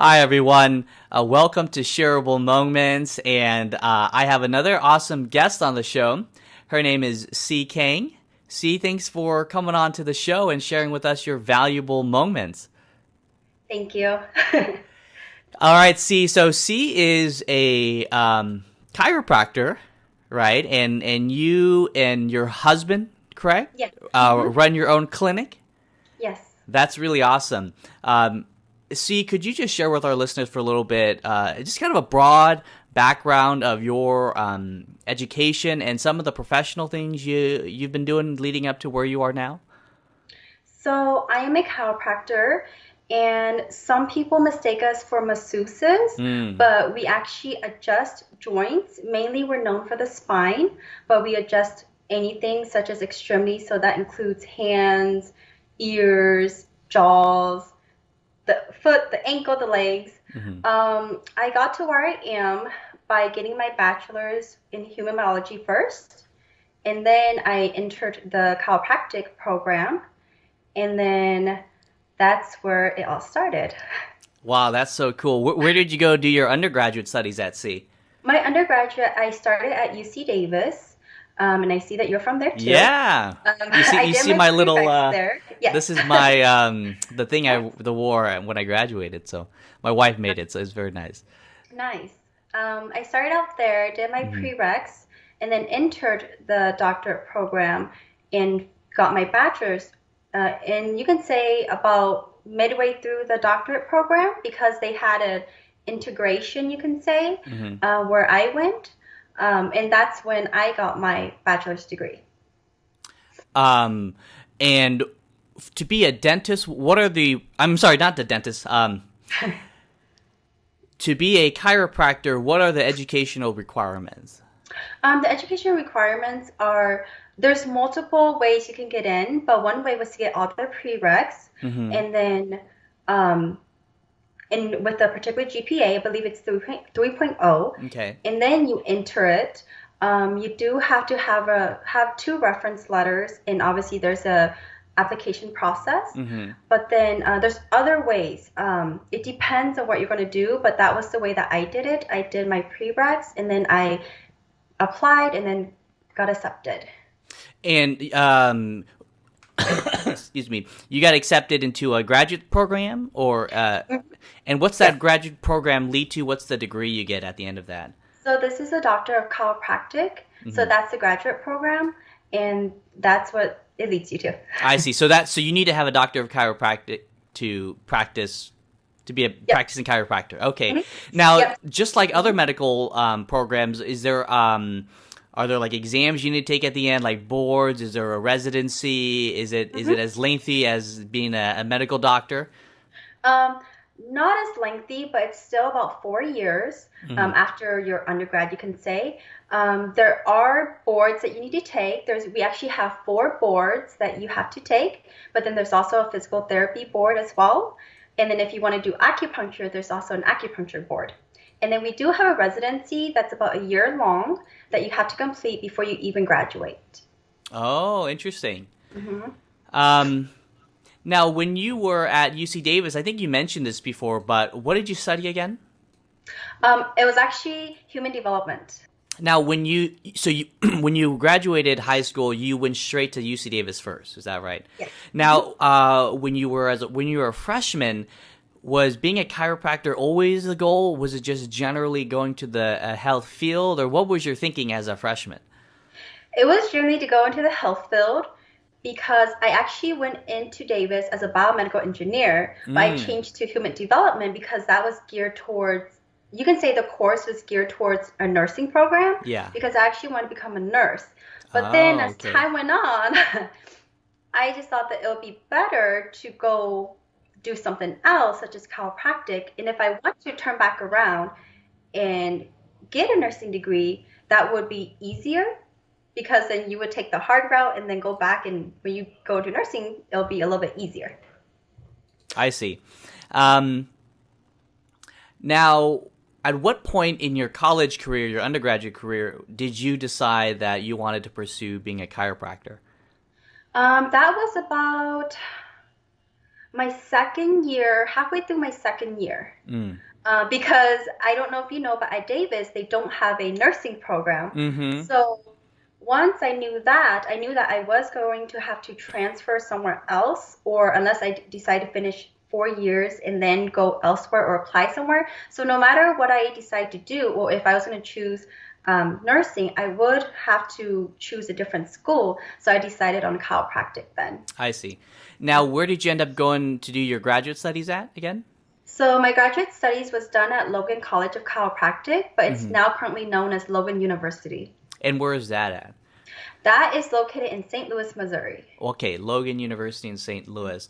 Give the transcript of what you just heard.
Hi, everyone. Welcome to Shareable Hmongments, and I have another awesome guest on the show. Her name is Khang. C, thanks for coming on to the show and sharing with us your valuable moments. Thank you. All right, C. So C is a chiropractor, right? And you and your husband, correct? Yes. Hmm. Run your own clinic. Yes. That's really awesome. C, could you just share with our listeners for a little bit, just kind of a broad background of your education and some of the professional things you've been doing leading up to where you are now? So I am a chiropractor, and some people mistake us for masseuses, Mm. but we actually adjust joints. Mainly, we're known for the spine, but we adjust anything such as extremities. So that includes hands, ears, jaws, the foot, the ankle, the legs. Hmm. I got to where I am by getting my bachelor's in human biology first, and then I entered the chiropractic program, and then that's where it all started. Wow, that's so cool. Where did you go do your undergraduate studies at C? My undergraduate, I started at UC Davis, and I see that you're from there too. Yeah. I You did see my my little prereqs there. Yes. this is my the thing the wore when I graduated. So my wife made it, so it's very nice. Nice. I started out there, did my Hmm. prereqs, and then entered the doctorate program and got my bachelor's. And you can say about midway through the doctorate program because they had an integration, you can say, Hmm. where I went. And that's when I got my bachelor's degree. Um, and to be a dentist, what are the? I'm sorry, not the dentist. To be a chiropractor, what are the educational requirements? The education requirements are there's multiple ways you can get in, but one way was to get all the prereqs, Hmm. and then um, and with a particular GPA, I believe it's 3.0, Okay. and then you enter it. You do have to have two reference letters, and obviously there's a application process. Hmm. But then there's other ways. It depends on what you're going to do, but that was the way that I did it. I did my prereqs, and then I applied, and then got accepted. And excuse me, you got accepted into a graduate program, or Mhm. and what's that Yes. graduate program lead to? What's the degree you get at the end of that? So this is a Doctor of Chiropractic. So Hmm. that's the graduate program, and that's what it leads you to. I see. So you need to have a doctor of chiropractic to practice to be a Yep. practicing chiropractor. Okay. Mhm. Now, Yep. just like other Mhm. medical programs, is there are there like exams you need to take at the end, like boards? Is there a residency? Is it Mhm. as lengthy as being a medical doctor? Um, Not as lengthy, but it's still about 4 years Hmm. after your undergrad, you can say. There are boards that you need to take. We actually have four boards that you have to take, but then there's also a physical therapy board as well. And then if you want to do acupuncture, there's also an acupuncture board. And then we do have a residency that's about a year long that you have to complete before you even graduate. Oh, interesting. Hmm. Um, Now, when you were at UC Davis, I think you mentioned this before, but what did you study again? It was actually human development. Now, when you graduated high school, you went straight to UC Davis first. Is that right? Yes. Hmm. Now, when you were a freshman, was being a chiropractor always the goal? Was it just generally going to the health field, or what was your thinking as a freshman? It was generally to go into the health field because I actually went into Davis as a biomedical engineer, but I Mm, changed to human development because that was geared towards, you can say the course was geared towards a nursing program yeah. because I actually wanted to become a nurse. But then Oh, as okay. time went on, I just thought that it would be better to go do something else, such as chiropractic. And if I want to turn back around and get a nursing degree, that would be easier because then you would take the hard route and then go back, and when you go into nursing it'll be a little bit easier. I see. Um, Now, at what point in your college career, your undergraduate career, did you decide that you wanted to pursue being a chiropractor? That was about My second year, halfway through my second year, Mm. because I don't know if you know, but at Davis, they don't have a nursing program. Mm-hmm. So once I knew that I was going to have to transfer somewhere else, or unless I decide to finish 4 years and then go elsewhere or apply somewhere. So no matter what I decide to do, or if I was going to choose nursing, I would have to choose a different school. So I decided on chiropractic then. I see. Now, where did you end up going to do your graduate studies at again? So my graduate studies was done at Logan College of Chiropractic, but it's Mm-hmm. now currently known as Logan University. And where is that at? That is located in St. Louis, Missouri. Okay, Logan University in St. Louis.